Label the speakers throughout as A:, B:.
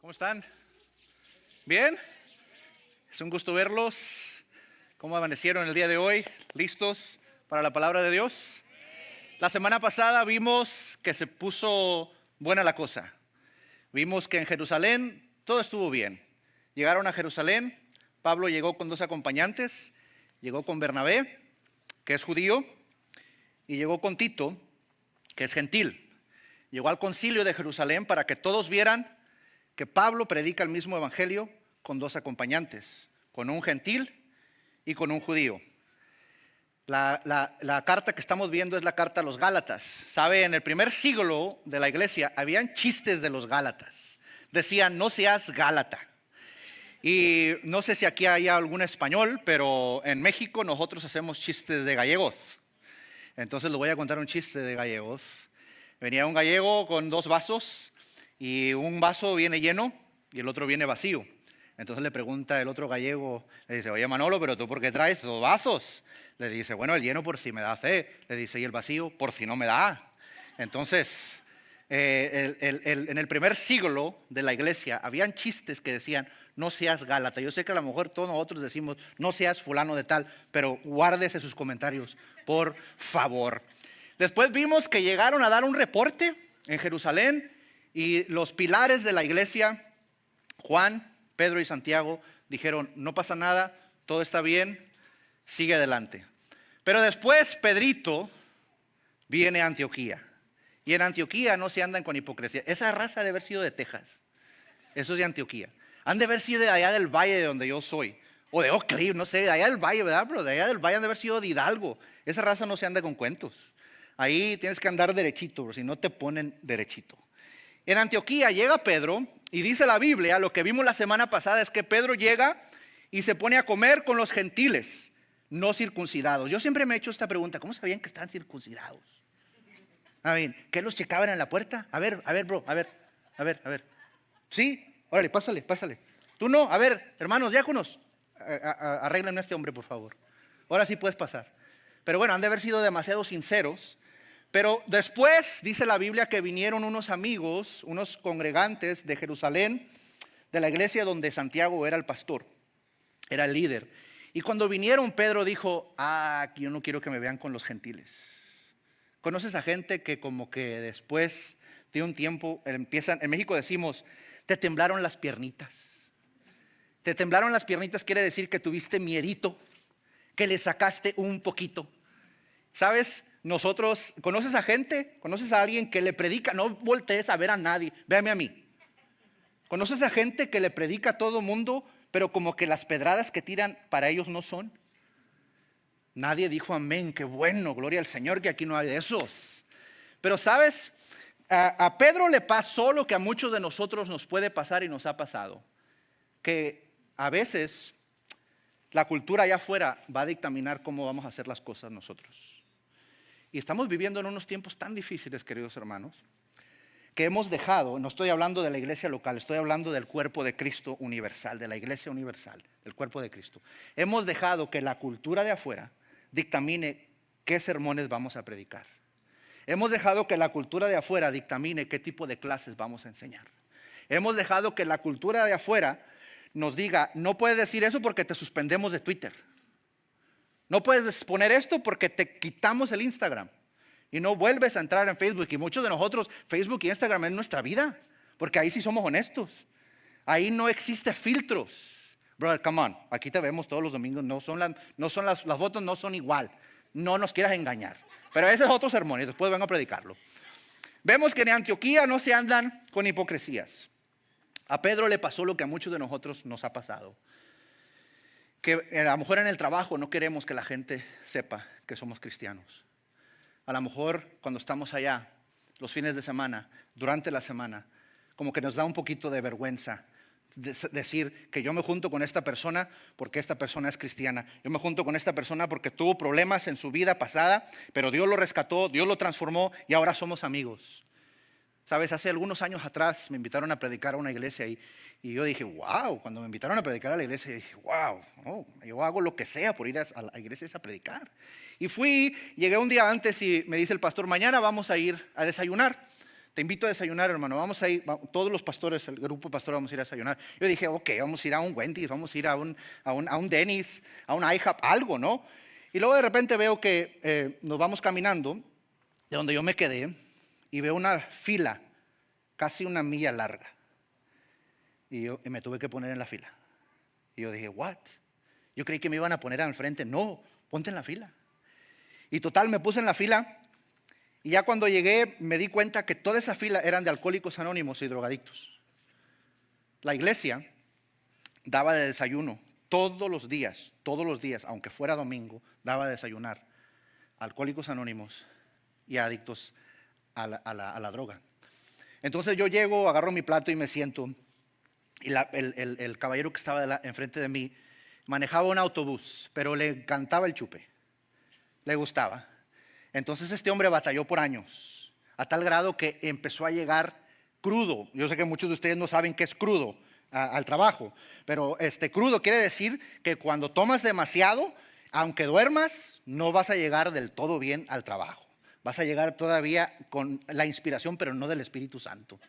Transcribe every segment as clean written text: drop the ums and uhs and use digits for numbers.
A: ¿Cómo están? ¿Bien? Es un gusto verlos. ¿Cómo amanecieron el día de hoy? ¿Listos para la palabra de Dios? La semana pasada vimos que se puso buena la cosa. Vimos que en Jerusalén todo estuvo bien. Llegaron a Jerusalén, Pablo llegó con 2 acompañantes, llegó con Bernabé, que es judío, y llegó con Tito, que es gentil. Llegó al concilio de Jerusalén para que todos vieran que Pablo predica el mismo evangelio con 2 acompañantes, con un gentil y con un judío. La carta que estamos viendo es la carta a los Gálatas. Sabe, en el primer siglo de la iglesia habían chistes de los Gálatas. Decían, no seas Gálata. Y no sé si aquí hay algún español, pero en México nosotros hacemos chistes de gallegos. Entonces les voy a contar un chiste de gallegos. Venía un gallego con 2 vasos y un vaso viene lleno y el otro viene vacío. Entonces le pregunta el otro gallego, le dice, oye Manolo, ¿pero tú por qué traes 2 vasos? Le dice, bueno, el lleno por si me da sed. Le dice, y el vacío por si no me da. Entonces, en el primer siglo de la iglesia habían chistes que decían, no seas Gálata. Yo sé que a lo mejor todos nosotros decimos, no seas fulano de tal, pero guárdese sus comentarios, por favor. Después vimos que llegaron a dar un reporte en Jerusalén y los pilares de la iglesia, Juan, Pedro y Santiago, dijeron, no pasa nada, todo está bien, sigue adelante. Pero después Pedrito viene a Antioquía. Y en Antioquía no se andan con hipocresía. Esa raza debe haber sido de Texas. Eso es de Antioquía. Han de haber sido de allá del valle de donde yo soy. O de Oak Cliff, no sé, de allá del valle, ¿verdad? Pero de allá del valle han de haber sido de Hidalgo. Esa raza no se anda con cuentos. Ahí tienes que andar derechito, si no te ponen derechito. En Antioquía llega Pedro y dice la Biblia, lo que vimos la semana pasada es que Pedro llega y se pone a comer con los gentiles no circuncidados. Yo siempre me he hecho esta pregunta, ¿cómo sabían que están circuncidados? A ver, ¿qué los checaban en la puerta? A ver, bro, a ver. Sí, órale, pásale. Tú no, a ver, hermanos diáconos, arreglen a este hombre, por favor. Ahora sí puedes pasar. Pero bueno, han de haber sido demasiado sinceros. Pero después dice la Biblia que vinieron unos amigos, unos congregantes de Jerusalén, de la iglesia donde Santiago era el pastor, era el líder. Y cuando vinieron, Pedro dijo, yo no quiero que me vean con los gentiles. ¿Conoces a gente que como que después de un tiempo empiezan, en México decimos, te temblaron las piernitas? Te temblaron las piernitas quiere decir que tuviste miedito, que le sacaste un poquito. ¿Sabes? Nosotros, ¿conoces a gente? ¿Conoces a alguien que le predica? No voltees a ver a nadie, véame a mí. ¿Conoces a gente que le predica a todo mundo, pero como que las pedradas que tiran para ellos no son? Nadie dijo amén, qué bueno, gloria al Señor que aquí no hay de esos. Pero ¿sabes? A Pedro le pasó lo que a muchos de nosotros nos puede pasar y nos ha pasado. Que a veces la cultura allá afuera va a dictaminar cómo vamos a hacer las cosas nosotros. Y estamos viviendo en unos tiempos tan difíciles, queridos hermanos, que hemos dejado, no estoy hablando de la iglesia local, estoy hablando del cuerpo de Cristo universal, de la iglesia universal, del cuerpo de Cristo. Hemos dejado que la cultura de afuera dictamine qué sermones vamos a predicar. Hemos dejado que la cultura de afuera dictamine qué tipo de clases vamos a enseñar. Hemos dejado que la cultura de afuera nos diga, no puedes decir eso porque te suspendemos de Twitter. No puedes poner esto porque te quitamos el Instagram y no vuelves a entrar en Facebook. Y muchos de nosotros, Facebook y Instagram es nuestra vida, porque ahí sí somos honestos. Ahí no existe filtros. Brother, come on, aquí te vemos todos los domingos. Las fotos no son igual. No nos quieras engañar. Pero ese es otro sermón y después vengo a predicarlo. Vemos que en Antioquía no se andan con hipocresías. A Pedro le pasó lo que a muchos de nosotros nos ha pasado. Que a lo mejor en el trabajo no queremos que la gente sepa que somos cristianos. A lo mejor cuando estamos allá, los fines de semana, durante la semana, como que nos da un poquito de vergüenza decir que yo me junto con esta persona porque esta persona es cristiana. Yo me junto con esta persona porque tuvo problemas en su vida pasada, pero Dios lo rescató, Dios lo transformó y ahora somos amigos. Sabes, hace algunos años atrás me invitaron a predicar a una iglesia y yo dije, wow, cuando me invitaron a predicar a la iglesia, dije, wow, yo hago lo que sea por ir a la iglesia a predicar. Y llegué un día antes y me dice el pastor, mañana vamos a ir a desayunar. te invito a desayunar, hermano, vamos a ir, todos los pastores, el grupo pastor vamos a ir a desayunar. Yo dije, ok, vamos a ir a un Wendy's, vamos a ir a un Denny's, a un IHOP, algo, ¿no? Y luego de repente veo que nos vamos caminando de donde yo me quedé y veo una fila, casi una milla larga. Y me tuve que poner en la fila. Y yo dije, what? Yo creí que me iban a poner al frente. No, ponte en la fila. Y total, me puse en la fila. Y ya cuando llegué me di cuenta que toda esa fila eran de alcohólicos anónimos y drogadictos. La iglesia daba de desayuno todos los días, aunque fuera domingo, daba de desayunar a alcohólicos anónimos y a adictos a la droga. Entonces yo llego, agarro mi plato y me siento. Y el caballero que estaba enfrente de mí manejaba un autobús, pero le encantaba el chupe, le gustaba. Entonces este hombre batalló por años, a tal grado que empezó a llegar crudo. Yo sé que muchos de ustedes no saben qué es crudo al trabajo, pero crudo quiere decir que cuando tomas demasiado, aunque duermas, no vas a llegar del todo bien al trabajo. Vas a llegar todavía con la inspiración, pero no del Espíritu Santo.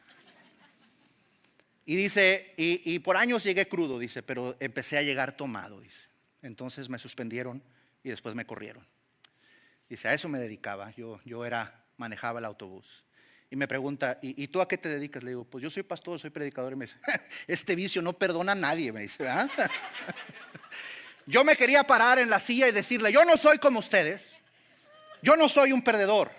A: Y dice, y por años llegué crudo, dice, pero empecé a llegar tomado, dice. Entonces me suspendieron y después me corrieron. Dice, a eso me dedicaba, yo manejaba el autobús. Y me pregunta, ¿y tú a qué te dedicas? Le digo, pues yo soy pastor, soy predicador. Y me dice, este vicio no perdona a nadie, me dice, ¿verdad? Yo me quería parar en la silla y decirle, yo no soy como ustedes, yo no soy un perdedor,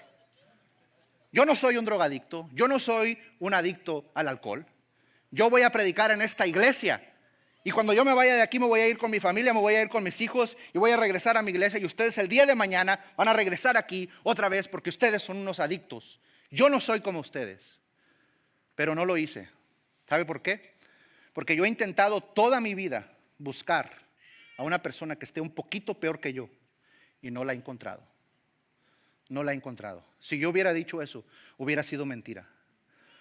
A: yo no soy un drogadicto, yo no soy un adicto al alcohol. Yo voy a predicar en esta iglesia. Y cuando yo me vaya de aquí me voy a ir con mi familia, me voy a ir con mis hijos y voy a regresar a mi iglesia. Y ustedes el día de mañana van a regresar aquí otra vez porque ustedes son unos adictos. Yo no soy como ustedes. Pero no lo hice. ¿Sabe por qué? Porque yo he intentado toda mi vida buscar a una persona que esté un poquito peor que yo y no la he encontrado. No la he encontrado. Si yo hubiera dicho eso, hubiera sido mentira.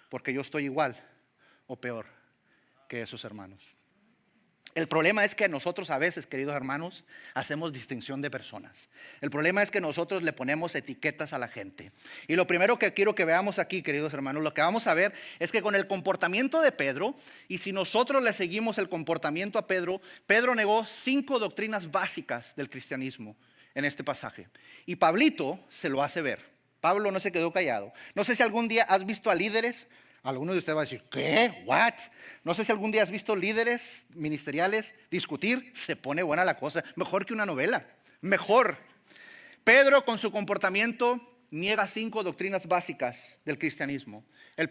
A: Porque yo estoy igual o peor que esos hermanos. El problema es que nosotros a veces, queridos hermanos, hacemos distinción de personas. El problema es que nosotros le ponemos etiquetas a la gente. Y lo primero que quiero que veamos aquí, queridos hermanos, lo que vamos a ver es que con el comportamiento de Pedro, y si nosotros le seguimos el comportamiento a Pedro, Pedro negó 5 doctrinas básicas del cristianismo en este pasaje. Y Pablito se lo hace ver. Pablo no se quedó callado. No sé si algún día has visto a líderes. Algunos de ustedes van a decir, ¿qué? ¿What? No sé si algún día has visto líderes ministeriales discutir. Se pone buena la cosa. Mejor que una novela. Mejor. Pedro con su comportamiento niega 5 doctrinas básicas del cristianismo. Lo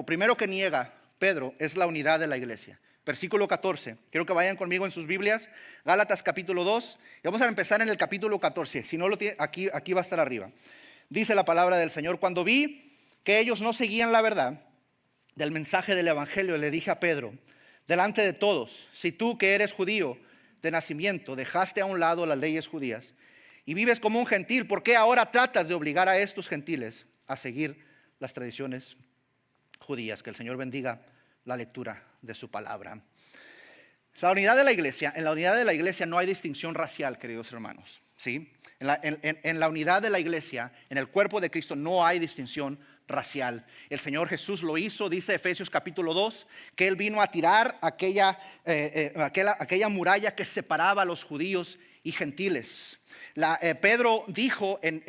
A: primero que niega Pedro es la unidad de la iglesia. Versículo 14. Quiero que vayan conmigo en sus Biblias. Gálatas capítulo 2. Y vamos a empezar en el capítulo 14. Si no lo tiene, aquí va a estar arriba. Dice la palabra del Señor: cuando vi que ellos no seguían la verdad del mensaje del evangelio, le dije a Pedro, delante de todos, si tú que eres judío de nacimiento, dejaste a un lado las leyes judías y vives como un gentil, ¿por qué ahora tratas de obligar a estos gentiles a seguir las tradiciones judías? Que el Señor bendiga la lectura de su palabra. La unidad de la iglesia, en la unidad de la iglesia no hay distinción racial, queridos hermanos, ¿sí? En la unidad de la iglesia, en el cuerpo de Cristo, no hay distinción racial. El Señor Jesús lo hizo, dice Efesios capítulo 2, que Él vino a tirar aquella muralla que separaba a los judíos y gentiles. Pedro dijo en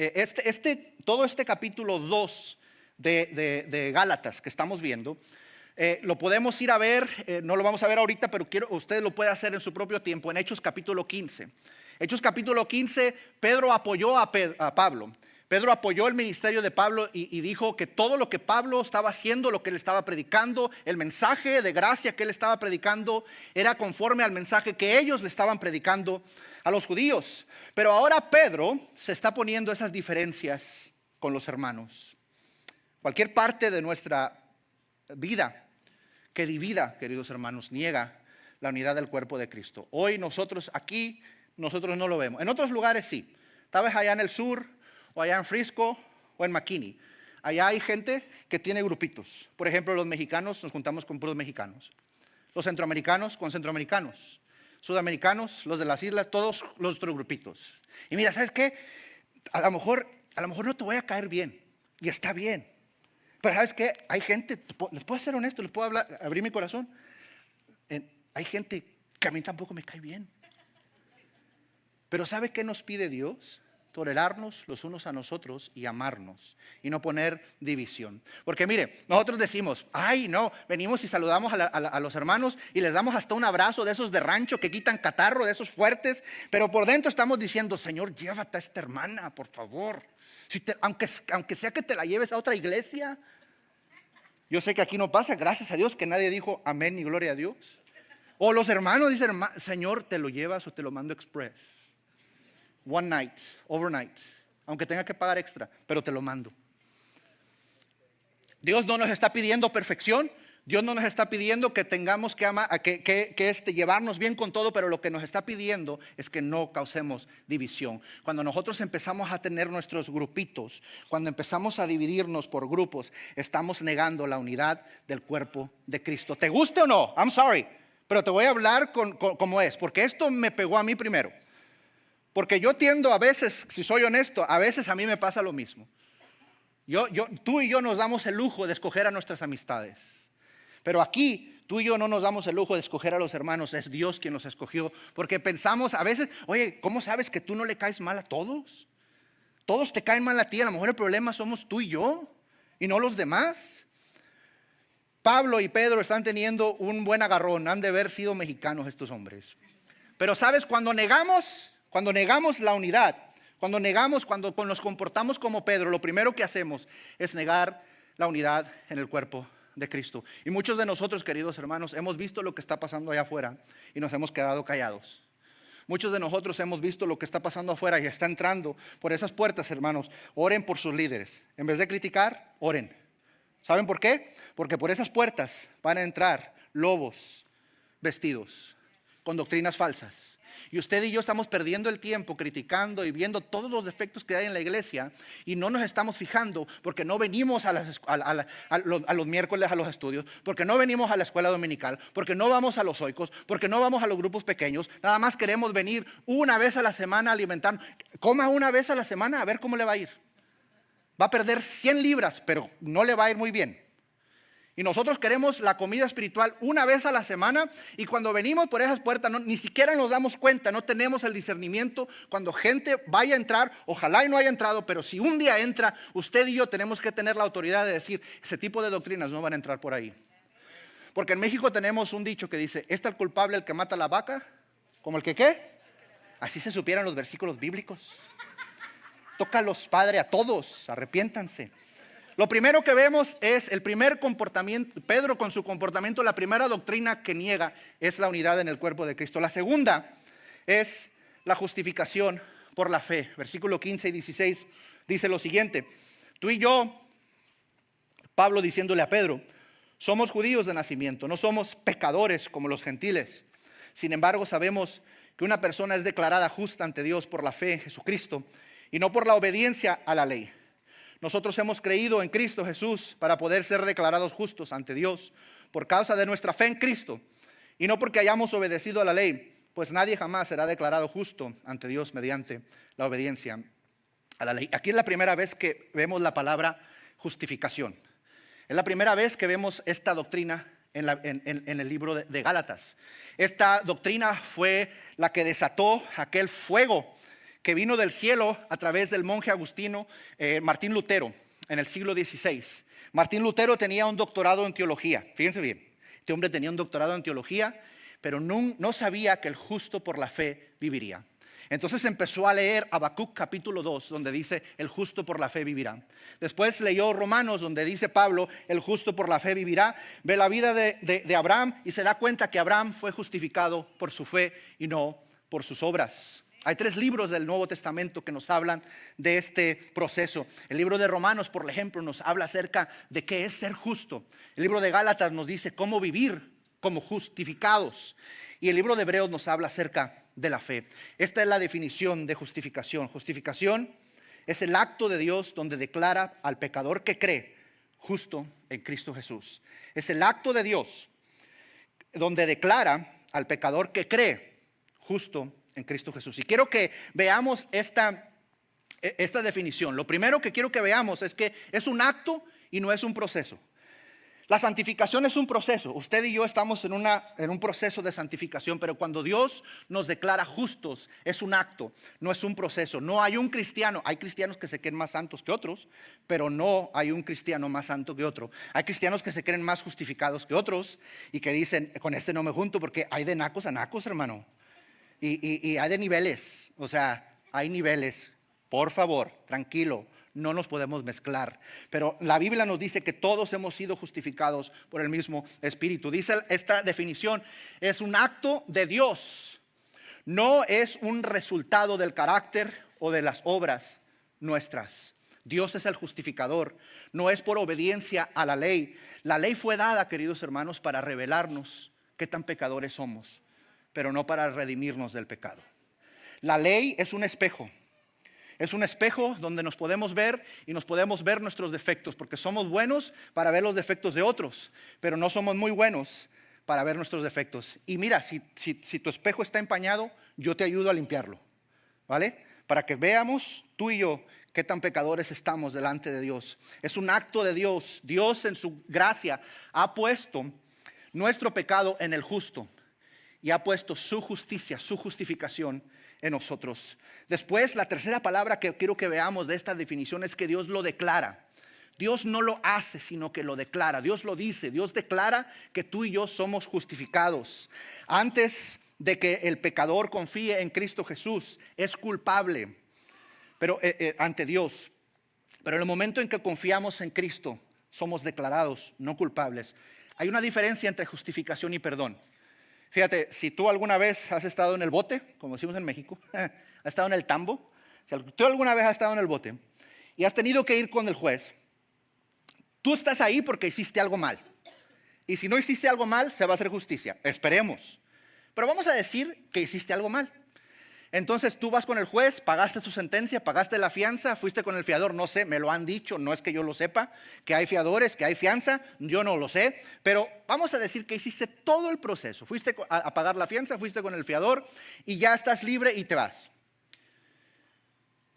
A: todo este capítulo 2 de Gálatas que estamos viendo, lo podemos ir a ver, no lo vamos a ver ahorita, pero usted lo puede hacer en su propio tiempo, en Hechos capítulo 15. Hechos capítulo 15, Pedro apoyó a Pablo. Pedro apoyó el ministerio de Pablo y dijo que todo lo que Pablo estaba haciendo, lo que él estaba predicando, el mensaje de gracia que él estaba predicando, era conforme al mensaje que ellos le estaban predicando a los judíos. Pero ahora Pedro se está poniendo esas diferencias con los hermanos. Cualquier parte de nuestra vida que divida, queridos hermanos, niega la unidad del cuerpo de Cristo. Hoy nosotros no lo vemos. En otros lugares sí. Tal vez allá en el sur, o allá en Frisco, o en McKinney. Allá hay gente que tiene grupitos. Por ejemplo, los mexicanos nos juntamos con puros mexicanos. Los centroamericanos con centroamericanos. Sudamericanos, los de las islas, todos los otros grupitos. Y mira, ¿sabes qué? A lo mejor no te voy a caer bien, Y está bien. Pero ¿sabes qué? Hay gente, les puedo ser honesto, les puedo hablar, abrir mi corazón. Hay gente que a mí tampoco me cae bien. Pero ¿sabe qué nos pide Dios? Tolerarnos los unos a nosotros y amarnos y no poner división. Porque mire, nosotros decimos, ay no, venimos y saludamos a los hermanos y les damos hasta un abrazo de esos de rancho que quitan catarro, de esos fuertes, pero por dentro estamos diciendo, Señor, llévate a esta hermana, por favor. Aunque sea que te la lleves a otra iglesia. Yo sé que aquí no pasa, gracias a Dios que nadie dijo amén ni gloria a Dios. O los hermanos dicen, Señor, te lo llevas o te lo mando express. One night, overnight, aunque tenga que pagar extra, pero te lo mando. Dios no nos está pidiendo perfección. Dios no nos está pidiendo que tengamos que llevarnos bien con todo, pero lo que nos está pidiendo es que no causemos división. Cuando nosotros empezamos a tener nuestros grupitos, cuando empezamos a dividirnos por grupos, estamos negando la unidad del cuerpo de Cristo. ¿Te guste o no? I'm sorry, pero te voy a hablar como es, porque esto me pegó a mí primero. Porque yo tiendo a veces, si soy honesto, a veces a mí me pasa lo mismo. Tú y yo nos damos el lujo de escoger a nuestras amistades. Pero aquí tú y yo no nos damos el lujo de escoger a los hermanos. Es Dios quien los escogió. Porque pensamos a veces, oye, ¿cómo sabes que tú no le caes mal a todos? Todos te caen mal a ti. A lo mejor el problema somos tú y yo y no los demás. Pablo y Pedro están teniendo un buen agarrón. Han de haber sido mexicanos estos hombres. Pero sabes, cuando negamos la unidad, cuando nos comportamos como Pedro, lo primero que hacemos es negar la unidad en el cuerpo de Cristo. Y muchos de nosotros, queridos hermanos, hemos visto lo que está pasando allá afuera y nos hemos quedado callados. Muchos de nosotros hemos visto lo que está pasando afuera y está entrando por esas puertas, hermanos. Oren por sus líderes. En vez de criticar, oren. ¿Saben por qué? Porque por esas puertas van a entrar lobos vestidos con doctrinas falsas. Y usted y yo estamos perdiendo el tiempo criticando y viendo todos los defectos que hay en la iglesia y no nos estamos fijando porque no venimos a los miércoles a los estudios, porque no venimos a la escuela dominical, porque no vamos a los oicos, porque no vamos a los grupos pequeños. Nada más queremos venir una vez a la semana a alimentarnos. Coma una vez a la semana a ver cómo le va a ir. Va a perder 100 libras, pero no le va a ir muy bien. Y nosotros queremos la comida espiritual una vez a la semana y cuando venimos por esas puertas ni siquiera nos damos cuenta, no tenemos el discernimiento. Cuando gente vaya a entrar, ojalá y no haya entrado, pero si un día entra, usted y yo tenemos que tener la autoridad de decir, ese tipo de doctrinas no van a entrar por ahí. Porque en México tenemos un dicho que dice, ¿está el culpable el que mata la vaca? ¿Como el que qué? Así se supieran los versículos bíblicos. Tócalos, Padre, a todos, arrepiéntanse. Lo primero que vemos es el primer comportamiento, Pedro con su comportamiento, la primera doctrina que niega es la unidad en el cuerpo de Cristo. La segunda es la justificación por la fe. Versículo 15 y 16 dice lo siguiente, tú y yo, Pablo diciéndole a Pedro, somos judíos de nacimiento, no somos pecadores como los gentiles. Sin embargo, sabemos que una persona es declarada justa ante Dios por la fe en Jesucristo y no por la obediencia a la ley. Nosotros hemos creído en Cristo Jesús para poder ser declarados justos ante Dios por causa de nuestra fe en Cristo y no porque hayamos obedecido a la ley, pues nadie jamás será declarado justo ante Dios mediante la obediencia a la ley. Aquí es la primera vez que vemos la palabra justificación. Es la primera vez que vemos esta doctrina en el libro de Gálatas. Esta doctrina fue la que desató aquel fuego que vino del cielo a través del monje agustino Martín Lutero en el siglo XVI. Martín Lutero tenía un doctorado en teología, fíjense bien, este hombre tenía un doctorado en teología, pero no sabía que el justo por la fe viviría. Entonces empezó a leer Habacuc capítulo 2, donde dice el justo por la fe vivirá. Después leyó Romanos, donde dice Pablo, el justo por la fe vivirá. Ve la vida de Abraham y se da cuenta que Abraham fue justificado por su fe y no por sus obras. Hay 3 libros del Nuevo Testamento que nos hablan de este proceso. El libro de Romanos, por ejemplo, nos habla acerca de qué es ser justo. El libro de Gálatas nos dice cómo vivir como justificados. Y el libro de Hebreos nos habla acerca de la fe. Esta es la definición de justificación. Justificación es el acto de Dios donde declara al pecador que cree justo en Cristo Jesús. Es el acto de Dios donde declara al pecador que cree justo en Cristo Jesús. Y quiero que veamos esta esta definición. Lo primero que quiero que veamos es que es un acto y no es un proceso. La santificación es un proceso. Usted y yo estamos en un proceso de santificación, pero cuando Dios nos declara justos, es un acto, no es un proceso. No hay un cristiano, hay cristianos que se creen más santos que otros, pero no hay un cristiano más santo que otro. Hay cristianos que se creen más justificados que otros y que dicen, con este no me junto, porque hay de nacos a nacos, hermano. Y hay de niveles, o sea, hay niveles. Por favor, tranquilo. No nos podemos mezclar, pero la Biblia nos dice que todos hemos sido justificados por el mismo Espíritu. Dice esta definición, es un acto de Dios, no es un resultado del carácter o de las obras nuestras. Dios es el justificador, no es por obediencia a la ley. La ley fue dada, queridos hermanos, para revelarnos qué tan pecadores somos, pero no para redimirnos del pecado. La ley es un espejo. Es un espejo donde nos podemos ver y nos podemos ver nuestros defectos, porque somos buenos para ver los defectos de otros, pero no somos muy buenos para ver nuestros defectos. Y mira, si tu espejo está empañado, yo te ayudo a limpiarlo, ¿vale? Para que veamos tú y yo qué tan pecadores estamos delante de Dios. Es un acto de Dios. Dios en su gracia ha puesto nuestro pecado en el justo y ha puesto su justicia, su justificación en nosotros. Después, la tercera palabra que quiero que veamos de esta definición es que Dios lo declara. Dios no lo hace, sino que lo declara. Dios lo dice. Dios declara que tú y yo somos justificados. Antes de que el pecador confíe en Cristo Jesús, es culpable, pero ante Dios. Pero en el momento en que confiamos en Cristo, somos declarados no culpables. Hay una diferencia entre justificación y perdón. Fíjate, si tú alguna vez has estado en el bote, como decimos en México, has estado en el tambo, si tú alguna vez has estado en el bote y has tenido que ir con el juez, tú estás ahí porque hiciste algo mal. Y si no hiciste algo mal, se va a hacer justicia. Esperemos. Pero vamos a decir que hiciste algo mal. Entonces tú vas con el juez, pagaste tu sentencia, pagaste la fianza, fuiste con el fiador, no sé, me lo han dicho, no es que yo lo sepa, que hay fiadores, que hay fianza, yo no lo sé, pero vamos a decir que hiciste todo el proceso, fuiste a pagar la fianza, fuiste con el fiador y ya estás libre y te vas.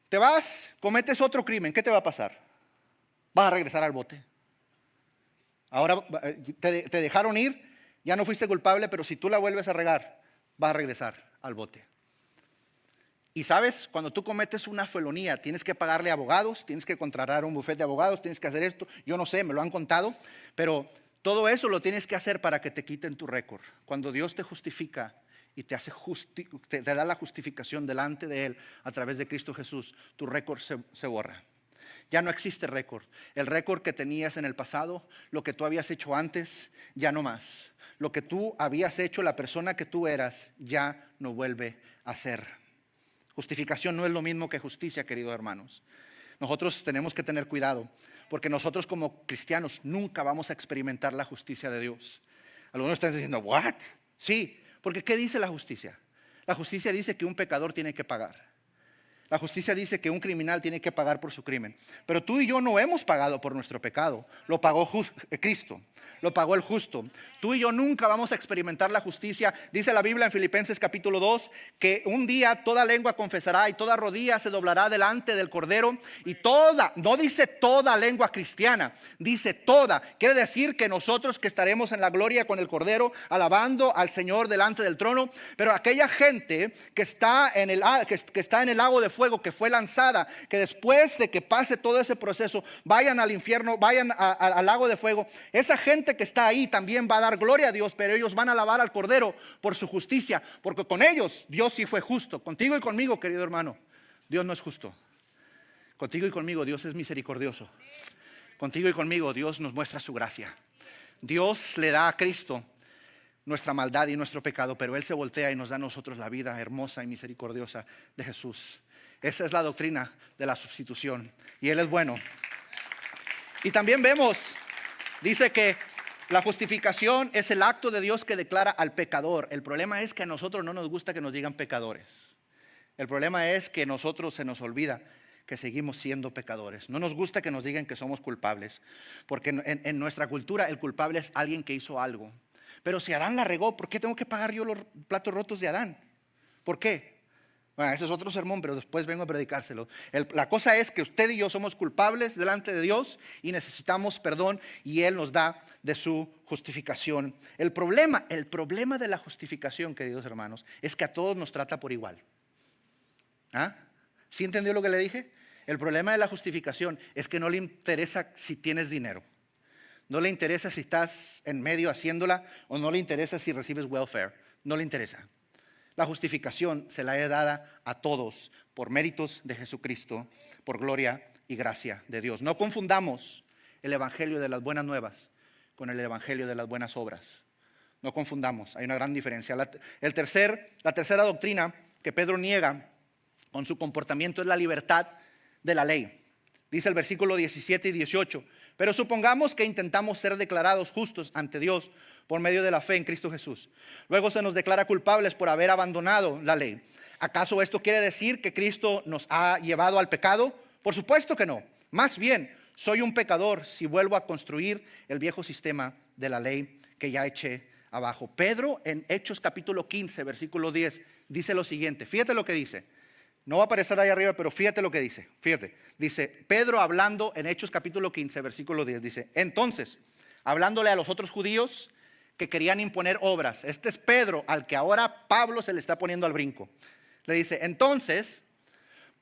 A: Te vas, cometes otro crimen, ¿qué te va a pasar? Vas a regresar al bote. Ahora te dejaron ir, ya no fuiste culpable, pero si tú la vuelves a regar, vas a regresar al bote. Y sabes, cuando tú cometes una felonía, tienes que pagarle abogados, tienes que contratar un bufete de abogados, tienes que hacer esto. Yo no sé, me lo han contado, pero todo eso lo tienes que hacer para que te quiten tu récord. Cuando Dios te justifica y te da la justificación delante de Él a través de Cristo Jesús, tu récord se borra. Ya no existe récord. El récord que tenías en el pasado, lo que tú habías hecho antes, ya no más. Lo que tú habías hecho, la persona que tú eras, ya no vuelve a ser. Justificación no es lo mismo que justicia, queridos hermanos. Nosotros tenemos que tener cuidado, porque nosotros como cristianos nunca vamos a experimentar la justicia de Dios. Algunos están diciendo, ¿what? Sí, porque ¿qué dice la justicia? La justicia dice que un pecador tiene que pagar. La justicia dice que un criminal tiene que pagar por su crimen. Pero tú y yo no hemos pagado por nuestro pecado. Lo pagó Cristo. Lo pagó el justo. Tú y yo nunca vamos a experimentar la justicia. Dice la Biblia en Filipenses capítulo 2 que un día toda lengua confesará y toda rodilla se doblará delante del Cordero. Y toda, no dice toda lengua cristiana, dice toda. Quiere decir que nosotros que estaremos en la gloria con el Cordero, alabando al Señor delante del trono. Pero aquella gente que está en el lago de fuego, que fue lanzada, que después de que pase todo ese proceso vayan al infierno, vayan al lago de fuego, esa gente que está ahí también va a dar gloria a Dios, pero ellos van a alabar al Cordero por su justicia, porque con ellos Dios sí fue justo. Contigo y conmigo, querido hermano, Dios no es justo. Contigo y conmigo Dios es misericordioso. Contigo y conmigo Dios nos muestra su gracia. Dios le da a Cristo nuestra maldad y nuestro pecado, pero Él se voltea y nos da a nosotros la vida hermosa y misericordiosa de Jesús. Esa es la doctrina de la sustitución y Él es bueno. Y también vemos, dice que la justificación es el acto de Dios que declara al pecador. El problema es que a nosotros no nos gusta que nos digan pecadores. El problema es que a nosotros se nos olvida que seguimos siendo pecadores. No nos gusta que nos digan que somos culpables, porque en nuestra cultura el culpable es alguien que hizo algo. Pero si Adán la regó, ¿por qué tengo que pagar yo los platos rotos de Adán? ¿Por qué? Bueno, ese es otro sermón, pero después vengo a predicárselo. La cosa es que usted y yo somos culpables delante de Dios y necesitamos perdón y Él nos da de su justificación. El problema de la justificación, queridos hermanos, es que a todos nos trata por igual. ¿Ah? ¿Sí entendió lo que le dije? El problema de la justificación es que no le interesa si tienes dinero. No le interesa si estás en medio haciéndola o no le interesa si recibes welfare. No le interesa. La justificación se la he dada a todos por méritos de Jesucristo, por gloria y gracia de Dios. No confundamos el evangelio de las buenas nuevas con el evangelio de las buenas obras. No confundamos, hay una gran diferencia. La tercera doctrina que Pedro niega con su comportamiento es la libertad de la ley. Dice el versículo 17 y 18. Pero supongamos que intentamos ser declarados justos ante Dios por medio de la fe en Cristo Jesús. Luego se nos declara culpables por haber abandonado la ley. ¿Acaso esto quiere decir que Cristo nos ha llevado al pecado? Por supuesto que no. Más bien, soy un pecador si vuelvo a construir el viejo sistema de la ley que ya eché abajo. Pedro en Hechos capítulo 15, versículo 10, dice lo siguiente. Fíjate lo que dice. No va a aparecer ahí arriba, pero fíjate lo que dice. Fíjate. Dice, Pedro hablando en Hechos capítulo 15, versículo 10, dice, entonces, hablándole a los otros judíos que querían imponer obras. Este es Pedro, al que ahora Pablo se le está poniendo al brinco. Le dice, entonces,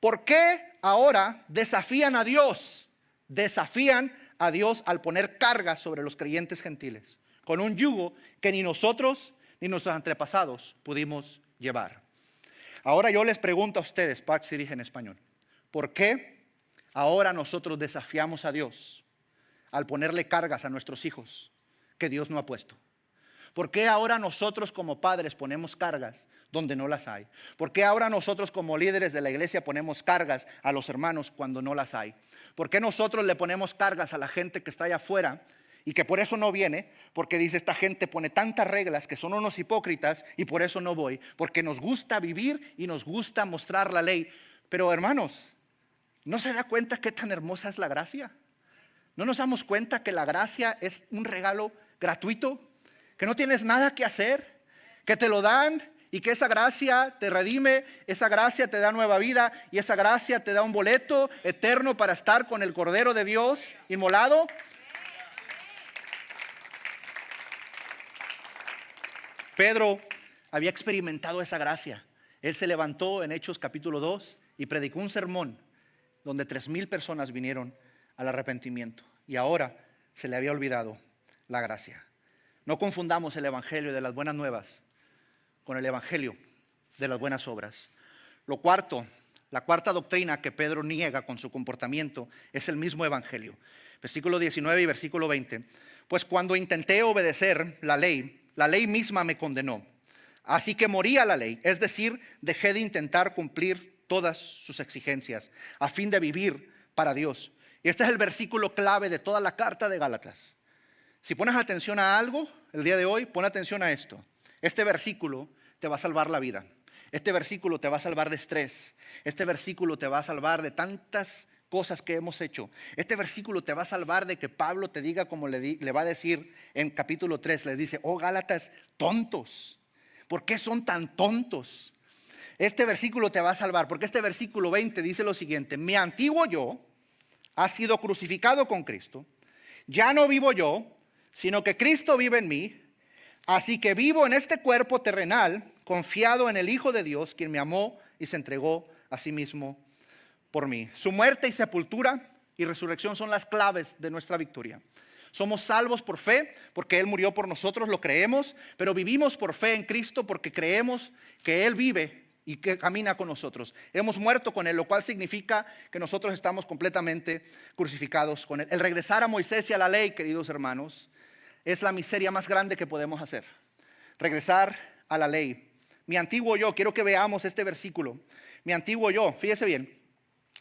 A: ¿por qué ahora desafían a Dios? Desafían a Dios al poner cargas sobre los creyentes gentiles, con un yugo que ni nosotros ni nuestros antepasados pudimos llevar. Ahora yo les pregunto a ustedes, Park City en español, ¿por qué ahora nosotros desafiamos a Dios al ponerle cargas a nuestros hijos que Dios no ha puesto? ¿Por qué ahora nosotros como padres ponemos cargas donde no las hay? ¿Por qué ahora nosotros como líderes de la iglesia ponemos cargas a los hermanos cuando no las hay? ¿Por qué nosotros le ponemos cargas a la gente que está allá afuera y que por eso no viene? Porque dice, esta gente pone tantas reglas que son unos hipócritas y por eso no voy. Porque nos gusta vivir y nos gusta mostrar la ley. Pero hermanos, ¿no se da cuenta qué tan hermosa es la gracia? ¿No nos damos cuenta que la gracia es un regalo gratuito? Que no tienes nada que hacer, que te lo dan y que esa gracia te redime, esa gracia te da nueva vida y esa gracia te da un boleto eterno para estar con el Cordero de Dios inmolado. Pedro había experimentado esa gracia. Él se levantó en Hechos capítulo 2 y predicó un sermón donde 3,000 personas vinieron al arrepentimiento y ahora se le había olvidado la gracia. No confundamos el evangelio de las buenas nuevas con el evangelio de las buenas obras. La cuarta doctrina que Pedro niega con su comportamiento es el mismo evangelio. Versículo 19 y versículo 20. Pues cuando intenté obedecer la ley misma me condenó. Así que morí a la ley, es decir, dejé de intentar cumplir todas sus exigencias a fin de vivir para Dios. Y este es el versículo clave de toda la carta de Gálatas. Si pones atención a algo el día de hoy, pon atención a esto. Este versículo te va a salvar la vida. Este versículo te va a salvar de estrés. Este versículo te va a salvar de tantas cosas que hemos hecho. Este versículo te va a salvar de que Pablo te diga como le va a decir en capítulo 3. Le dice, oh Gálatas, tontos. ¿Por qué son tan tontos? Este versículo te va a salvar porque este versículo 20 dice lo siguiente. Mi antiguo yo ha sido crucificado con Cristo. Ya no vivo yo, sino que Cristo vive en mí. Así que vivo en este cuerpo terrenal, confiado en el Hijo de Dios, quien me amó y se entregó a sí mismo por mí. Su muerte y sepultura y resurrección son las claves de nuestra victoria. Somos salvos por fe, porque Él murió por nosotros, lo creemos, pero vivimos por fe en Cristo porque creemos que Él vive y que camina con nosotros. Hemos muerto con Él, lo cual significa que nosotros estamos completamente crucificados con Él. El regresar a Moisés y a la ley, queridos hermanos, es la miseria más grande que podemos hacer. Regresar a la ley. Mi antiguo yo, quiero que veamos este versículo. Mi antiguo yo, fíjese bien.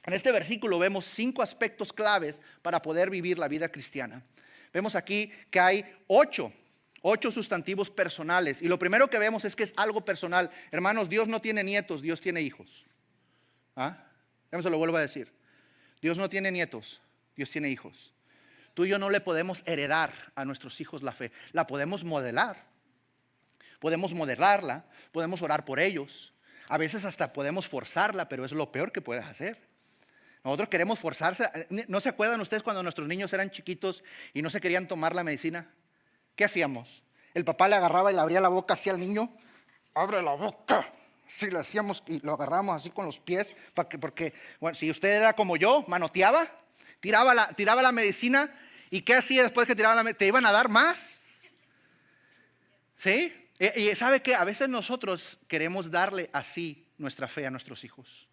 A: En este versículo vemos 5 aspectos claves para poder vivir la vida cristiana. Vemos aquí que hay 8 sustantivos personales. Y lo primero que vemos es que es algo personal. Hermanos, Dios no tiene nietos, Dios tiene hijos. Se lo vuelvo a decir. Dios no tiene nietos, Dios tiene hijos. Tú y yo no le podemos heredar a nuestros hijos la fe. La podemos modelar. Podemos modelarla, podemos orar por ellos. A veces hasta podemos forzarla, pero es lo peor que puedes hacer. Nosotros queremos forzarse. ¿No se acuerdan ustedes cuando nuestros niños eran chiquitos y no se querían tomar la medicina? ¿Qué hacíamos? El papá le agarraba y le abría la boca así al niño. Abre la boca. Sí, le hacíamos y lo agarramos así con los pies. Porque bueno, si usted era como yo, manoteaba, tiraba la medicina. ¿Y qué hacía después que tiraba la medicina? ¿Te iban a dar más? ¿Sí? Y ¿sabe qué? A veces nosotros queremos darle así nuestra fe a nuestros hijos.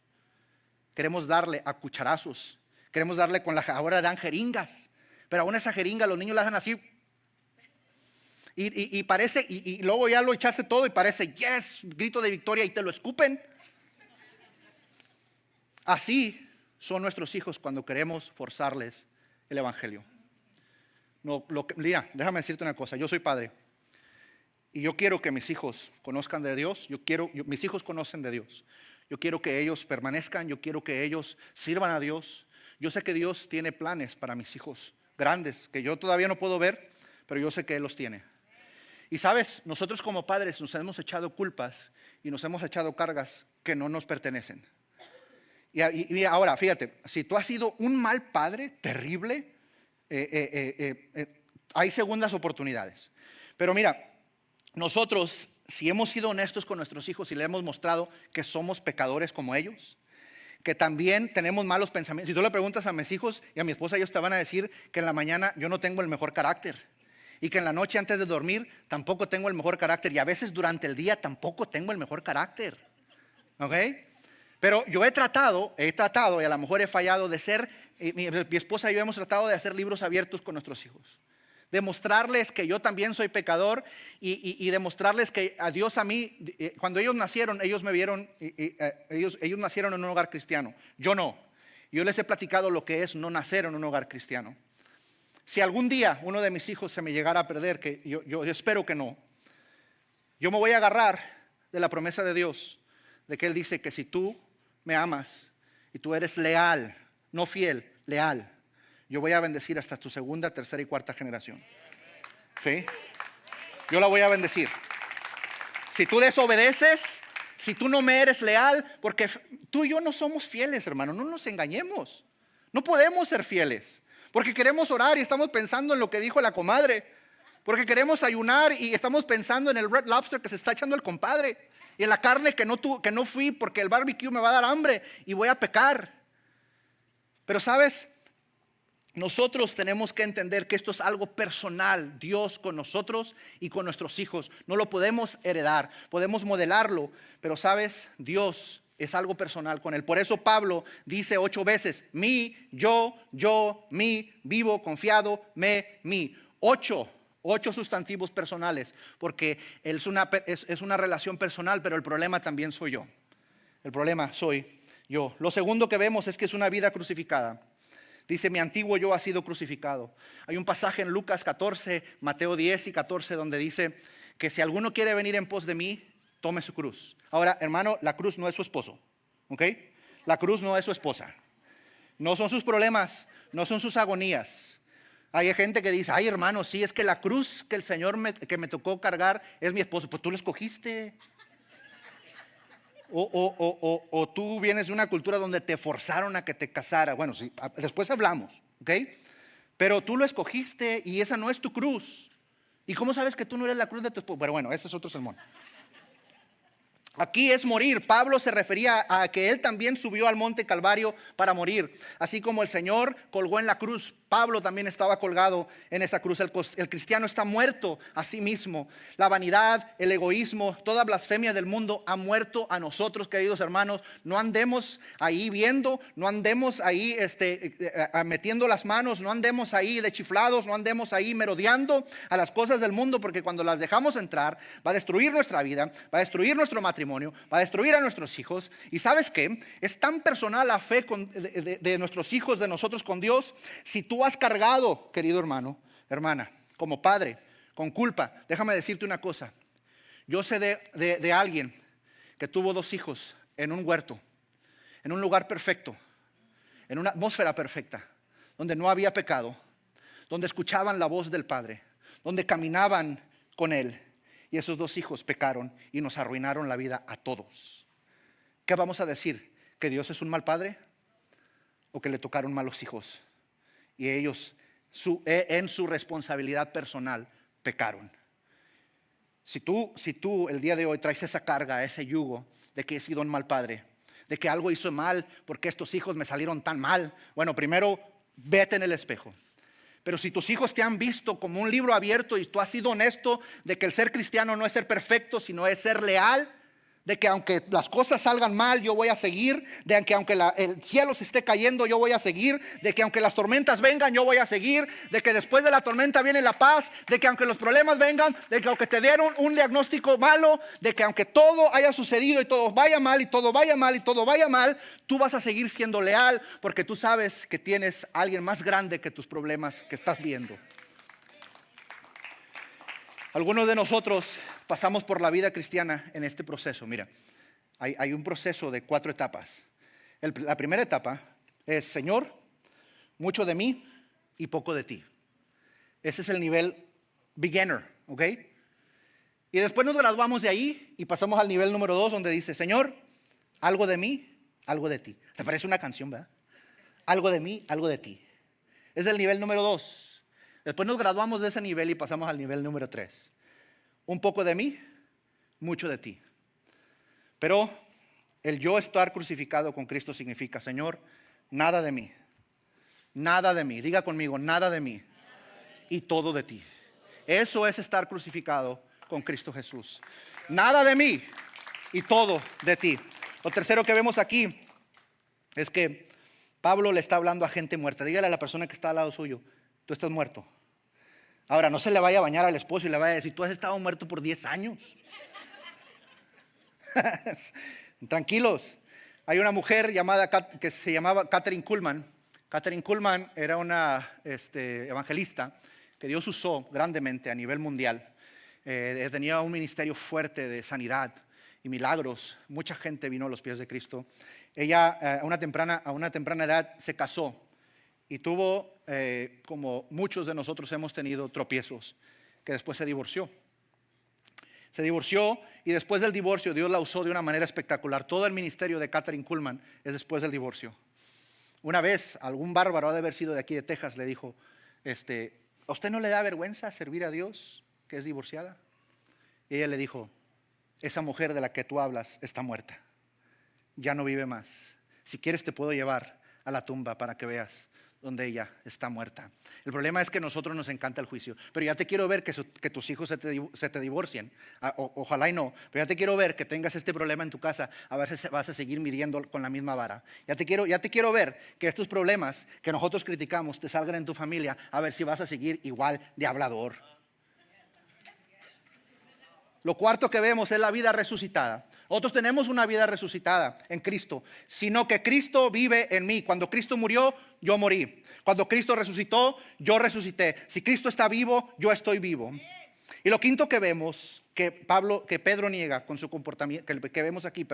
A: Queremos darle a cucharazos. Queremos darle ahora dan jeringas. Pero aún esa jeringa los niños la hacen así. Y parece, y luego ya lo echaste todo y parece, yes, grito de victoria y te lo escupen. Así son nuestros hijos cuando queremos forzarles el evangelio. No, mira, déjame decirte una cosa, yo soy padre. Y yo quiero que mis hijos conozcan de Dios, mis hijos conocen de Dios. Yo quiero que ellos permanezcan, yo quiero que ellos sirvan a Dios. Yo sé que Dios tiene planes para mis hijos grandes, que yo todavía no puedo ver, pero yo sé que Él los tiene. Y sabes, nosotros como padres nos hemos echado culpas y nos hemos echado cargas que no nos pertenecen. Y ahora, fíjate, si tú has sido un mal padre, terrible, hay segundas oportunidades. Pero mira, nosotros, si hemos sido honestos con nuestros hijos y le hemos mostrado que somos pecadores como ellos, que también tenemos malos pensamientos. Si tú le preguntas a mis hijos y a mi esposa, ellos te van a decir que en la mañana yo no tengo el mejor carácter y que en la noche antes de dormir tampoco tengo el mejor carácter y a veces durante el día tampoco tengo el mejor carácter. ¿Ok? Pero yo he tratado y a lo mejor he fallado de ser, mi esposa y yo hemos tratado de hacer libros abiertos con nuestros hijos. Demostrarles que yo también soy pecador y demostrarles que a Dios, a mí, cuando ellos nacieron, ellos me vieron, ellos nacieron en un hogar cristiano, yo no. Yo les he platicado lo que es no nacer en un hogar cristiano. Si algún día uno de mis hijos se me llegara a perder, que yo espero que no, yo me voy a agarrar de la promesa de Dios, de que Él dice que si tú me amas y tú eres leal, no fiel, leal, yo voy a bendecir hasta tu segunda, tercera y cuarta generación. ¿Sí? Yo la voy a bendecir. Si tú desobedeces, si tú no me eres leal, porque tú y yo no somos fieles, hermano, no nos engañemos. No podemos ser fieles, porque queremos orar y estamos pensando en lo que dijo la comadre, porque queremos ayunar y estamos pensando en el Red Lobster que se está echando el compadre, y en la carne que no fui porque el barbecue me va a dar hambre y voy a pecar. Pero sabes, nosotros tenemos que entender que esto es algo personal, Dios con nosotros y con nuestros hijos. No lo podemos heredar, podemos modelarlo, pero sabes, Dios es algo personal con Él. Por eso Pablo dice 8 veces, mí, yo, mí, vivo, confiado, mí. 8 sustantivos personales, porque es una relación personal, pero el problema también soy yo. El problema soy yo. Lo segundo que vemos es que es una vida crucificada. Dice, mi antiguo yo ha sido crucificado. Hay un pasaje en Lucas 14, Mateo 10 y 14 donde dice que si alguno quiere venir en pos de mí, tome su cruz. Ahora, hermano, la cruz no es su esposo, ¿ok? La cruz no es su esposa. No son sus problemas, no son sus agonías. Hay gente que dice, ay hermano, sí, es que la cruz que el Señor que me tocó cargar es mi esposo. Pues tú lo escogiste. O tú vienes de una cultura donde te forzaron a que te casara. Bueno, sí, después hablamos, ¿ok? Pero tú lo escogiste y esa no es tu cruz. ¿Y cómo sabes que tú no eres la cruz de tu esposo? Pero bueno, ese es otro sermón. Aquí es morir. Pablo se refería a que él también subió al monte Calvario para morir. Así como el Señor colgó en la cruz, Pablo también estaba colgado en esa cruz. El cristiano está muerto a sí mismo. La vanidad, el egoísmo, toda blasfemia del mundo ha muerto a nosotros, queridos hermanos. No andemos ahí viendo, no andemos ahí metiendo las manos, no andemos ahí de chiflados, no andemos ahí merodeando a las cosas del mundo, porque cuando las dejamos entrar va a destruir nuestra vida, va a destruir nuestro matrimonio, va a destruir a nuestros hijos. Y ¿sabes qué? Es tan personal la fe de nuestros hijos, de nosotros con Dios. Si tú has cargado, querido hermano, hermana, como padre, con culpa, déjame decirte una cosa. Yo sé de alguien que tuvo 2 hijos en un huerto, en un lugar perfecto, en una atmósfera perfecta, donde no había pecado, donde escuchaban la voz del Padre, donde caminaban con Él. Y esos 2 hijos pecaron y nos arruinaron la vida a todos. ¿qué vamos a decir? ¿Que Dios es un mal padre? ¿O que le tocaron malos hijos? Y ellos en su responsabilidad personal pecaron. Si tú el día de hoy traes esa carga, ese yugo de que he sido un mal padre, de que algo hizo mal porque estos hijos me salieron tan mal, bueno, primero vete en el espejo. Pero si tus hijos te han visto como un libro abierto y tú has sido honesto de que el ser cristiano no es ser perfecto, sino es ser leal, de que aunque las cosas salgan mal yo voy a seguir, de que aunque el cielo se esté cayendo yo voy a seguir, de que aunque las tormentas vengan yo voy a seguir, de que después de la tormenta viene la paz, de que aunque los problemas vengan, de que aunque te dieron un diagnóstico malo, de que aunque todo haya sucedido y todo vaya mal y todo vaya mal y todo vaya mal, tú vas a seguir siendo leal porque tú sabes que tienes a alguien más grande que tus problemas que estás viendo. Algunos de nosotros pasamos por la vida cristiana en este proceso. Mira, hay un proceso de 4 etapas. La primera etapa es: Señor, mucho de mí y poco de ti. Ese es el nivel beginner, ¿ok? Y después nos graduamos de ahí y pasamos al nivel número 2, donde dice: Señor, algo de mí, algo de ti. ¿Te parece una canción, verdad? Algo de mí, algo de ti. Es el nivel número 2. Después nos graduamos de ese nivel y pasamos al nivel número 3. Un poco de mí, mucho de ti. Pero el yo estar crucificado con Cristo significa: Señor, nada de mí. Nada de mí. Diga conmigo: nada de mí y todo de ti. Eso es estar crucificado con Cristo Jesús. Nada de mí y todo de ti. Lo tercero que vemos aquí es que Pablo le está hablando a gente muerta. Dígale a la persona que está al lado suyo: tú estás muerto. Ahora, no se le vaya a bañar al esposo y le vaya a decir: tú has estado muerto por 10 años. Tranquilos. Hay una mujer que se llamaba Kathryn Kuhlman. Kathryn Kuhlman era una evangelista que Dios usó grandemente a nivel mundial. Tenía un ministerio fuerte de sanidad y milagros. Mucha gente vino a los pies de Cristo. Ella a una temprana edad se casó y tuvo, como muchos de nosotros hemos tenido, tropiezos, que después se divorció. Se divorció y después del divorcio Dios la usó de una manera espectacular. Todo el ministerio de Kathryn Kuhlman es después del divorcio. Una vez algún bárbaro, ha de haber sido de aquí de Texas, le dijo: ¿a usted no le da vergüenza servir a Dios que es divorciada? Y ella le dijo: esa mujer de la que tú hablas está muerta, ya no vive más. Si quieres te puedo llevar a la tumba para que veas donde ella está muerta. El problema es que a nosotros nos encanta el juicio. Pero ya te quiero ver que tus hijos se te divorcien. Ojalá y no. Pero ya te quiero ver que tengas este problema en tu casa. A ver si vas a seguir midiendo con la misma vara. Ya te quiero ver que estos problemas que nosotros criticamos te salgan en tu familia. A ver si vas a seguir igual de hablador. Lo cuarto que vemos es la vida resucitada. Nosotros tenemos una vida resucitada en Cristo, sino que Cristo vive en mí. Cuando Cristo murió, yo morí. Cuando Cristo resucitó, yo resucité. Si Cristo está vivo, yo estoy vivo. Y lo quinto que vemos, que Pedro niega con su comportamiento, que vemos aquí,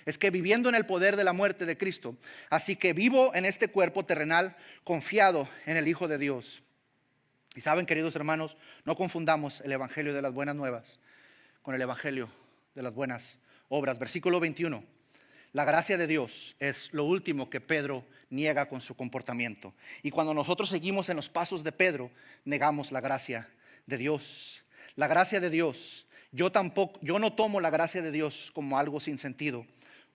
A: es que viviendo en el poder de la muerte de Cristo, así que vivo en este cuerpo terrenal, confiado en el Hijo de Dios. Y saben, queridos hermanos, no confundamos el evangelio de las buenas nuevas con el evangelio de las buenas obras. Versículo 21. La gracia de Dios es lo último que Pedro niega con su comportamiento. Y cuando nosotros seguimos en los pasos de Pedro, negamos la gracia de Dios. La gracia de Dios. Yo no tomo la gracia de Dios como algo sin sentido.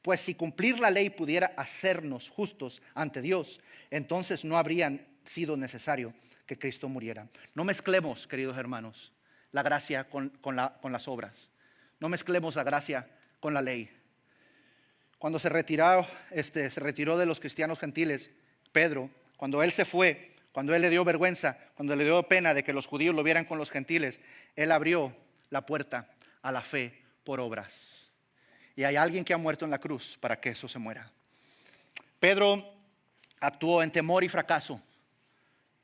A: Pues si cumplir la ley pudiera hacernos justos ante Dios, entonces no habría sido necesario que Cristo muriera. No mezclemos, queridos hermanos, la gracia con las obras. No mezclemos la gracia con la ley. Cuando se retiró de los cristianos gentiles, Pedro, cuando él se fue, cuando él le dio vergüenza, cuando le dio pena de que los judíos lo vieran con los gentiles, él abrió la puerta a la fe por obras. Y hay alguien que ha muerto en la cruz para que eso se muera. Pedro actuó en temor y fracaso.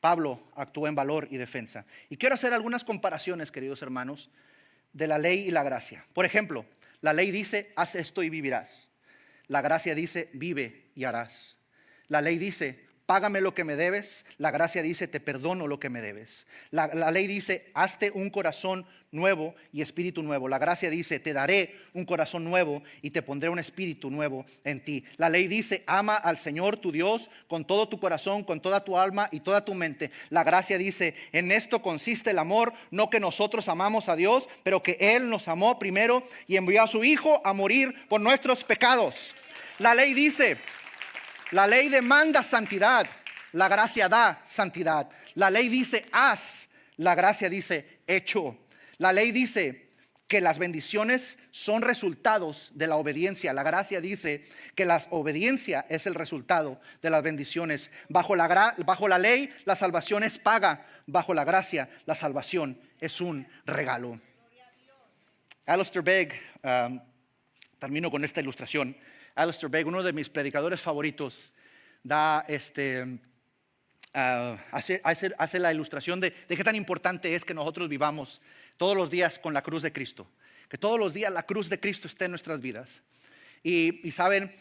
A: Pablo actuó en valor y defensa. Y quiero hacer algunas comparaciones, queridos hermanos, de la ley y la gracia. Por ejemplo, la ley dice: haz esto y vivirás. La gracia dice: vive y harás. La ley dice: págame lo que me debes. La gracia dice, te perdono lo que me debes. La ley dice, hazte un corazón nuevo y espíritu nuevo. La gracia dice, te daré un corazón nuevo y te pondré un espíritu nuevo en ti. La ley dice, ama al Señor tu Dios con todo tu corazón, con toda tu alma y toda tu mente. La gracia dice, en esto consiste el amor, no que nosotros amamos a Dios, pero que Él nos amó primero y envió a su Hijo a morir por nuestros pecados. La ley dice, la ley demanda santidad, la gracia da santidad. La ley dice, haz, la gracia dice, hecho. La ley dice que las bendiciones son resultados de la obediencia. La gracia dice que la obediencia es el resultado de las bendiciones. Bajo la ley, la salvación es paga. Bajo la gracia, la salvación es un regalo. Alistair Begg, termino con esta ilustración. Alistair Begg, uno de mis predicadores favoritos, hace la ilustración de qué tan importante es que nosotros vivamos todos los días con la cruz de Cristo, que todos los días la cruz de Cristo esté en nuestras vidas. Y saben,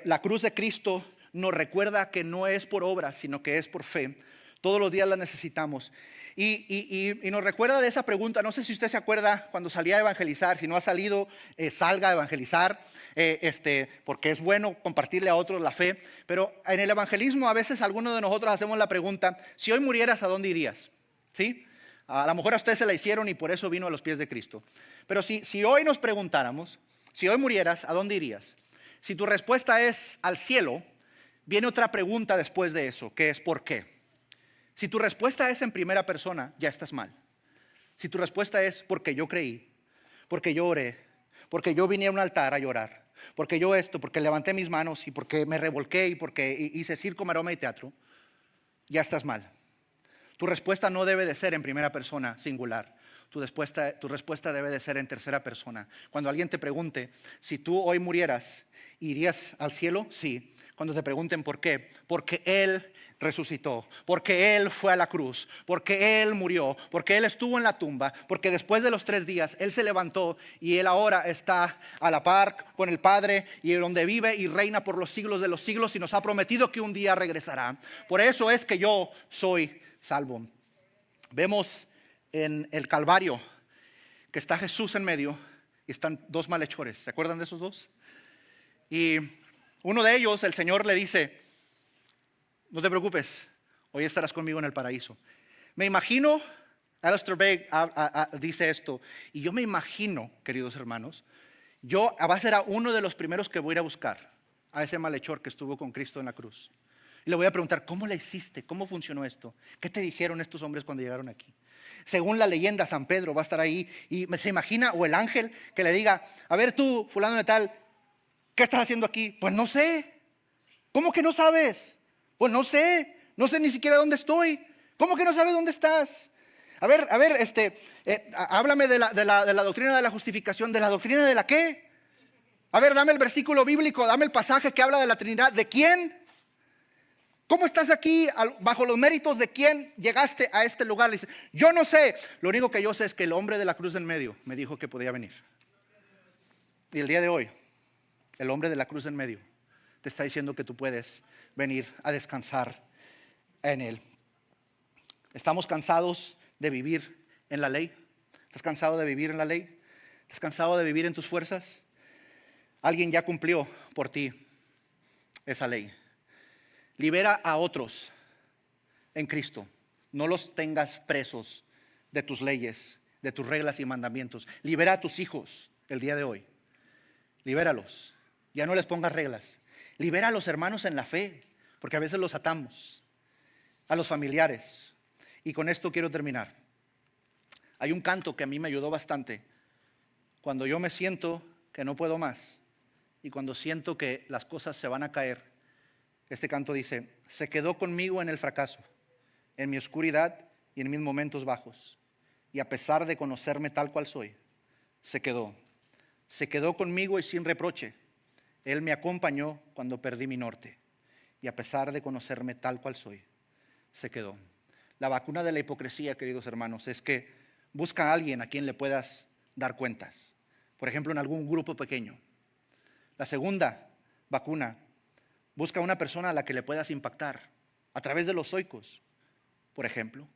A: la cruz de Cristo nos recuerda que no es por obras, sino que es por fe. Todos los días la necesitamos. Y nos recuerda de esa pregunta. No sé si usted se acuerda cuando salía a evangelizar. Si no ha salido, salga a evangelizar, porque es bueno compartirle a otros la fe. Pero en el evangelismo a veces algunos de nosotros hacemos la pregunta: si hoy murieras, ¿a dónde irías? ¿Sí? A lo mejor a usted se la hicieron y por eso vino a los pies de Cristo. Pero si hoy nos preguntáramos, si hoy murieras, ¿a dónde irías? Si tu respuesta es al cielo, viene otra pregunta después de eso, que es ¿por qué? Si tu respuesta es en primera persona, ya estás mal. Si tu respuesta es porque yo creí, porque yo oré, porque yo vine a un altar a llorar, porque yo porque levanté mis manos y porque me revolqué y porque hice circo, maroma y teatro, ya estás mal. Tu respuesta no debe de ser en primera persona singular. Tu respuesta debe de ser en tercera persona. Cuando alguien te pregunte si tú hoy murieras, ¿irías al cielo? Sí. Cuando te pregunten por qué, porque Él resucitó, porque Él fue a la cruz, porque Él murió, porque Él estuvo en la tumba, porque después de los 3 días Él se levantó y Él ahora está a la par con el Padre y donde vive y reina por los siglos de los siglos y nos ha prometido que un día regresará. Por eso es que yo soy salvo. Vemos en el Calvario que está Jesús en medio y están 2 malhechores. ¿Se acuerdan de esos 2? Y uno de ellos, el Señor le dice: no te preocupes, hoy estarás conmigo en el paraíso. Me imagino, Alistair Begg dice esto, y yo me imagino, queridos hermanos, va a ser a uno de los primeros que voy a ir a buscar, a ese malhechor que estuvo con Cristo en la cruz. Y le voy a preguntar: ¿cómo le hiciste? ¿Cómo funcionó esto? ¿Qué te dijeron estos hombres cuando llegaron aquí? Según la leyenda, San Pedro va a estar ahí y se imagina, o el ángel que le diga: a ver tú, fulano de tal, ¿qué estás haciendo aquí? Pues no sé. ¿Cómo que no sabes? Pues no sé ni siquiera dónde estoy. ¿Cómo que no sabes dónde estás? A ver, háblame de la doctrina de la justificación. ¿De la doctrina de la qué? A ver, dame el versículo bíblico, dame el pasaje que habla de la Trinidad. ¿De quién? ¿Cómo estás aquí? ¿Bajo los méritos de quién llegaste a este lugar? Le dice: yo no sé. Lo único que yo sé es que el hombre de la cruz en medio me dijo que podía venir. Y el día de hoy, el hombre de la cruz en medio te está diciendo que tú puedes venir a descansar en Él. ¿Estamos cansados de vivir en la ley? ¿Estás cansado de vivir en la ley? ¿Estás cansado de vivir en tus fuerzas? Alguien ya cumplió por ti esa ley. Libera a otros en Cristo. No los tengas presos de tus leyes, de tus reglas y mandamientos. Libera a tus hijos el día de hoy. Libéralos. Ya no les pongas reglas. Libera a los hermanos en la fe, porque a veces los atamos. A los familiares. Y con esto quiero terminar. Hay un canto que a mí me ayudó bastante. Cuando yo me siento que no puedo más y cuando siento que las cosas se van a caer, este canto dice: se quedó conmigo en el fracaso, en mi oscuridad y en mis momentos bajos. Y a pesar de conocerme tal cual soy, se quedó conmigo y sin reproche. Él me acompañó cuando perdí mi norte. Y a pesar de conocerme tal cual soy, se quedó. La vacuna de la hipocresía, queridos hermanos, es que busca a alguien a quien le puedas dar cuentas. Por ejemplo, en algún grupo pequeño. La segunda vacuna: busca a una persona a la que le puedas impactar. a través de los zoicos, por ejemplo.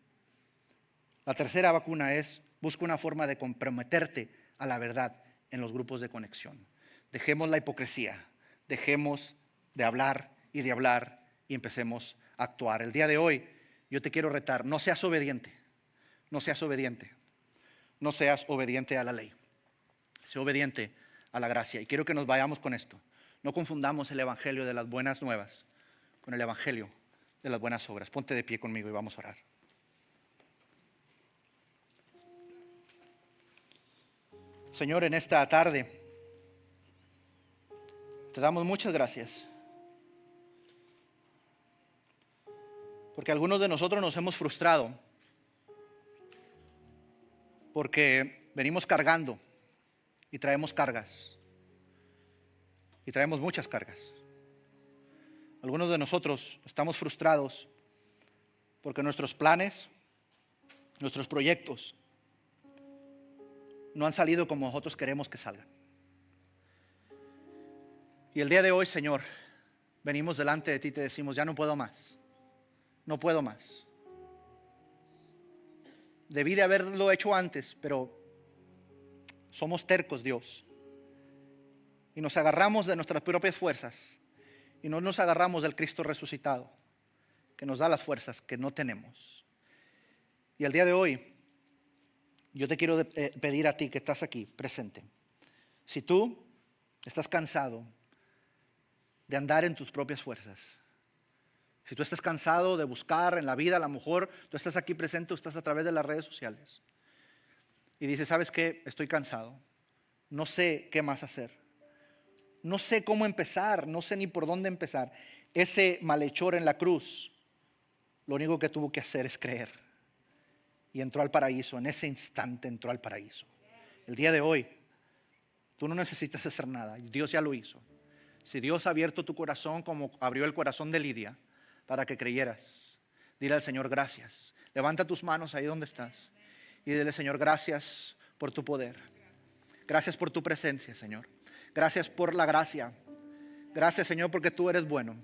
A: La tercera vacuna es: busca una forma de comprometerte a la verdad en los grupos de conexión. Dejemos la hipocresía, dejemos de hablar y empecemos a actuar. El día de hoy yo te quiero retar: no seas obediente, no seas obediente, no seas obediente a la ley, sé obediente a la gracia. Y quiero que nos vayamos con esto: no confundamos el evangelio de las buenas nuevas con el evangelio de las buenas obras. Ponte de pie conmigo y vamos a orar. Señor, en esta tarde te damos muchas gracias, porque algunos de nosotros nos hemos frustrado porque venimos cargando y traemos cargas, y traemos muchas cargas. Algunos de nosotros estamos frustrados porque nuestros planes, nuestros proyectos no han salido como nosotros queremos que salgan. Y el día de hoy, Señor, venimos delante de ti y te decimos: ya no puedo más, no puedo más. Debí de haberlo hecho antes, pero somos tercos, Dios, y nos agarramos de nuestras propias fuerzas y no nos agarramos del Cristo resucitado, que nos da las fuerzas que no tenemos. Y el día de hoy yo te quiero pedir a ti que estás aquí presente: si tú estás cansado de andar en tus propias fuerzas, si tú estás cansado de buscar en la vida, a lo mejor tú estás aquí presente o estás a través de las redes sociales y dices: ¿sabes qué? Estoy cansado, no sé qué más hacer, no sé cómo empezar, no sé ni por dónde empezar. Ese malhechor en la cruz, lo único que tuvo que hacer es creer, y entró al paraíso. En ese instante entró al paraíso. El día de hoy tú no necesitas hacer nada, Dios ya lo hizo. Si Dios ha abierto tu corazón como abrió el corazón de Lidia para que creyeras, dile al Señor gracias. Levanta tus manos ahí donde estás y dile: Señor, gracias por tu poder, gracias por tu presencia, Señor, gracias por la gracia, gracias, Señor, porque tú eres bueno,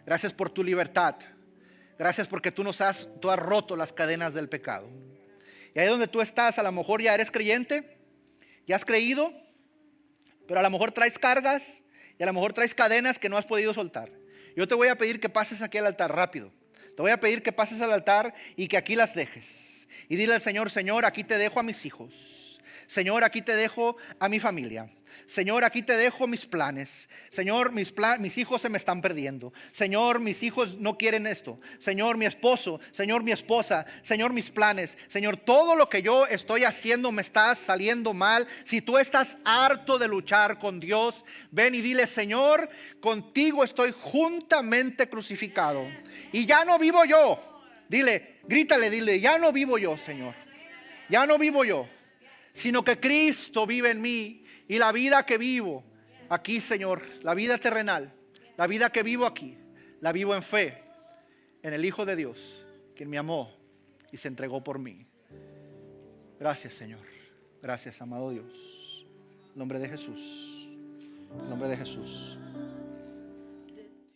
A: gracias por tu libertad, gracias porque tú has roto las cadenas del pecado. Y ahí donde tú estás, a lo mejor ya eres creyente, ya has creído, pero a lo mejor traes cargas y a lo mejor traes cadenas que no has podido soltar. Yo te voy a pedir que pases aquí al altar rápido. Te voy a pedir que pases al altar y que aquí las dejes. Y dile al Señor: Señor, aquí te dejo a mis hijos. Señor, aquí te dejo a mi familia. Señor, aquí te dejo mis planes. Señor, mis hijos se me están perdiendo. Señor, mis hijos no quieren esto. Señor, mi esposo. Señor, mi esposa. Señor, mis planes. Señor, todo lo que yo estoy haciendo me está saliendo mal. Si tú estás harto de luchar con Dios, ven y dile: Señor, contigo estoy juntamente crucificado y ya no vivo yo. Dile, grítale, dile: ya no vivo yo, Señor. Ya no vivo yo, sino que Cristo vive en mí. Y la vida que vivo aquí, Señor, la vida terrenal, la vida que vivo aquí, la vivo en fe en el Hijo de Dios, quien me amó y se entregó por mí. Gracias, Señor. Gracias, amado Dios. En nombre de Jesús. En nombre de Jesús.